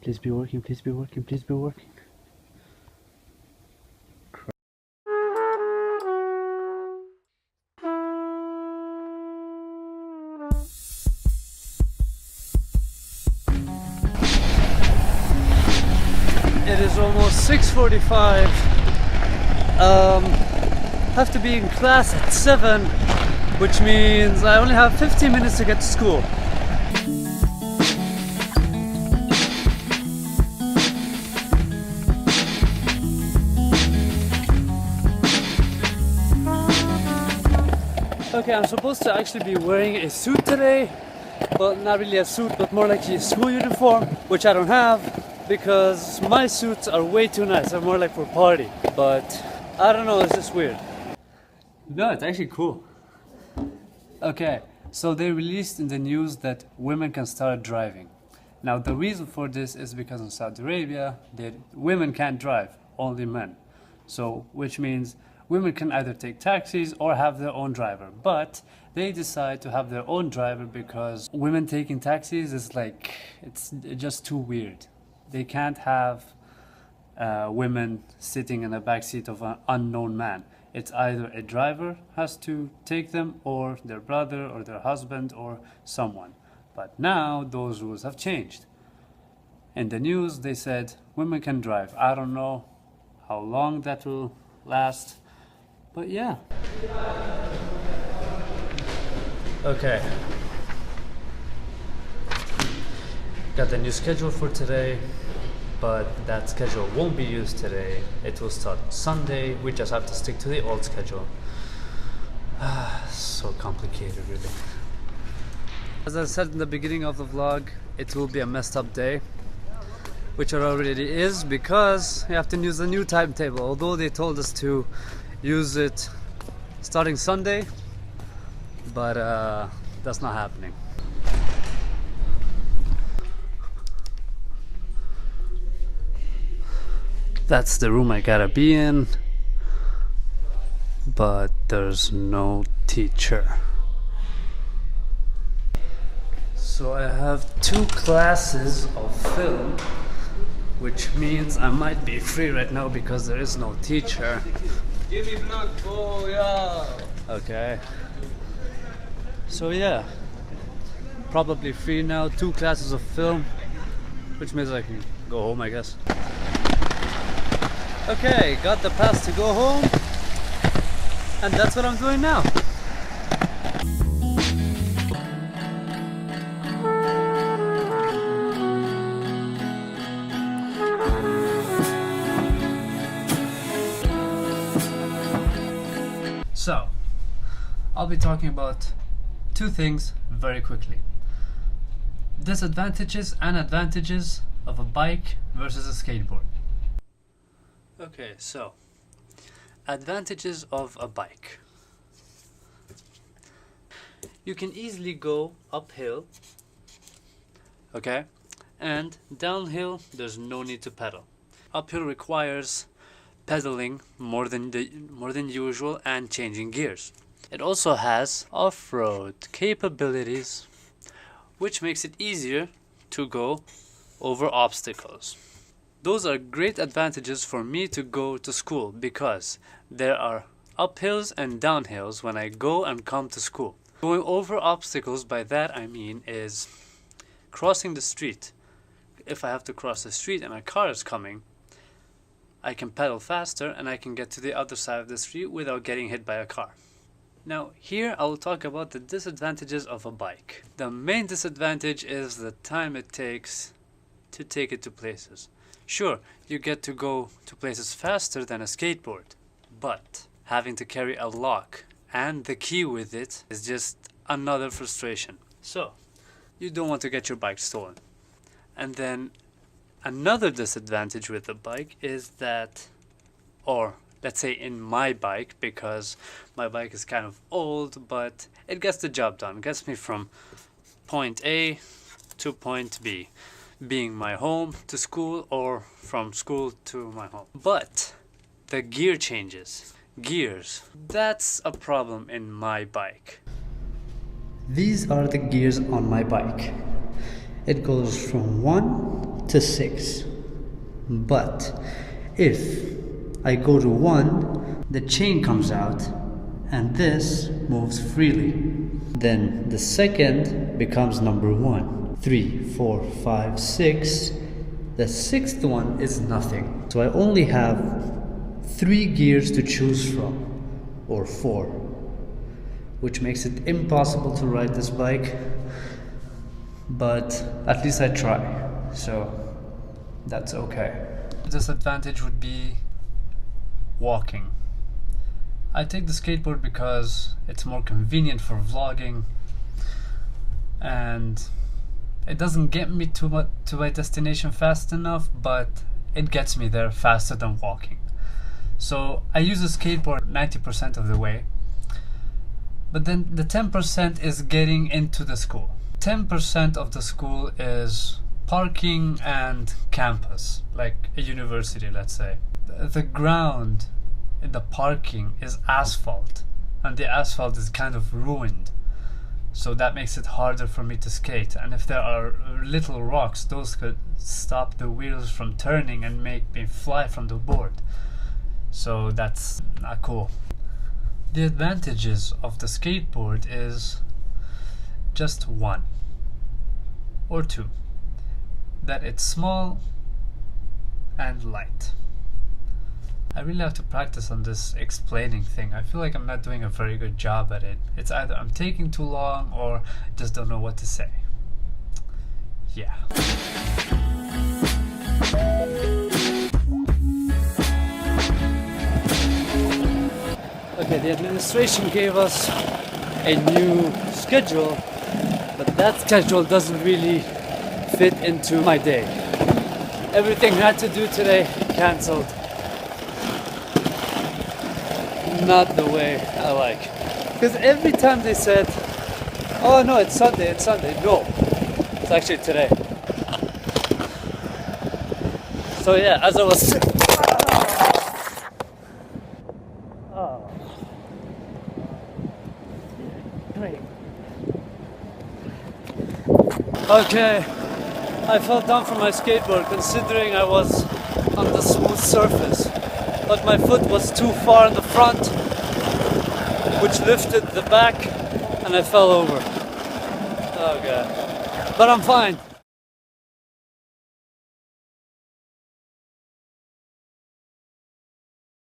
Please be working, please be working, please be working. It is almost 6:45. Have to be in class at 7, which means I only have 15 minutes to get to school. Okay, I'm supposed to actually be wearing a suit today. Well, not really a suit, but more like a school uniform, which I don't have because my suits are way too nice. They're more like for party. But I don't know, it's just weird. No, it's actually cool. Okay, so they released in the news that women can start driving. Now, the reason for this is because in Saudi Arabia, women can't drive, only men. So, which means women can either take taxis or have their own driver. But they decide to have their own driver because women taking taxis is like, it's just too weird. They can't have women sitting in the backseat of an unknown man. It's either a driver has to take them or their brother or their husband or someone. But now those rules have changed. In the news they said women can drive. I don't know how long that will last, but yeah. Okay. Got the new schedule for today, but that schedule won't be used today. It will start Sunday. We just have to stick to the old schedule. So complicated, really. As I said in the beginning of the vlog, it will be a messed up day, which it already is because we have to use a new timetable. Although they told us to use it starting Sunday, but that's not happening. That's the room I gotta be in, but there's no teacher. So I have 2 classes of film, which means I might be free right now because there is no teacher. Give me vlog, oh yeah. Okay. So yeah, probably free now. 2 classes of film, which means I can go home, I guess. Okay, got the pass to go home, and that's what I'm doing now. So, I'll be talking about 2 things very quickly. Disadvantages and advantages of a bike versus a skateboard. Okay, so advantages of a bike. You can easily go uphill, okay, and downhill there's no need to pedal. Uphill requires pedaling more than usual and changing gears. It also has off-road capabilities, which makes it easier to go over obstacles. Those are great advantages for me to go to school because there are uphills and downhills when I go and come to school. Going over obstacles, by that I mean is crossing the street. If I have to cross the street and a car is coming, I can pedal faster and I can get to the other side of the street without getting hit by a car. Now here I will talk about the disadvantages of a bike. The main disadvantage is the time it takes to take it to places. Sure, you get to go to places faster than a skateboard, but having to carry a lock and the key with it is just another frustration. So, you don't want to get your bike stolen. And then another disadvantage with the bike is that, or let's say in my bike, because my bike is kind of old, but it gets the job done. It gets me from point A to point B, being my home to school or from school to my home. But the gear changes. Gears. That's a problem in my bike. These are the gears on my bike. it goes from 1 to 6. But if I go to 1, the chain comes out and this moves freely. Then the second becomes number 1. 3, 4, 5, 6. The sixth one is nothing. So I only have 3 gears to choose from, or 4, which makes it impossible to ride this bike, but at least I try, so that's okay. Disadvantage would be walking. I take the skateboard because it's more convenient for vlogging and it doesn't get me to my destination fast enough, but it gets me there faster than walking. So I use a skateboard 90% of the way, but then the 10% is getting into the school. 10% of the school is parking and campus, like a university, let's say. The ground in the parking is asphalt, and the asphalt is kind of ruined. So that makes it harder for me to skate. And if there are little rocks, those could stop the wheels from turning and make me fly from the board. So that's not cool. The advantages of the skateboard is just 1 or 2. That it's small and light. I really have to practice on this explaining thing. I feel like I'm not doing a very good job at it. It's either I'm taking too long or I just don't know what to say. Yeah. Okay, the administration gave us a new schedule, but that schedule doesn't really fit into my day. Everything I had to do today, cancelled. Not the way I like. Because every time they said, oh no, it's Sunday. No, it's actually today. So yeah, as I was great. Okay, I fell down from my skateboard considering I was on the smooth surface, but my foot was too far in the front, which lifted the back, and I fell over. Oh god. But I'm fine.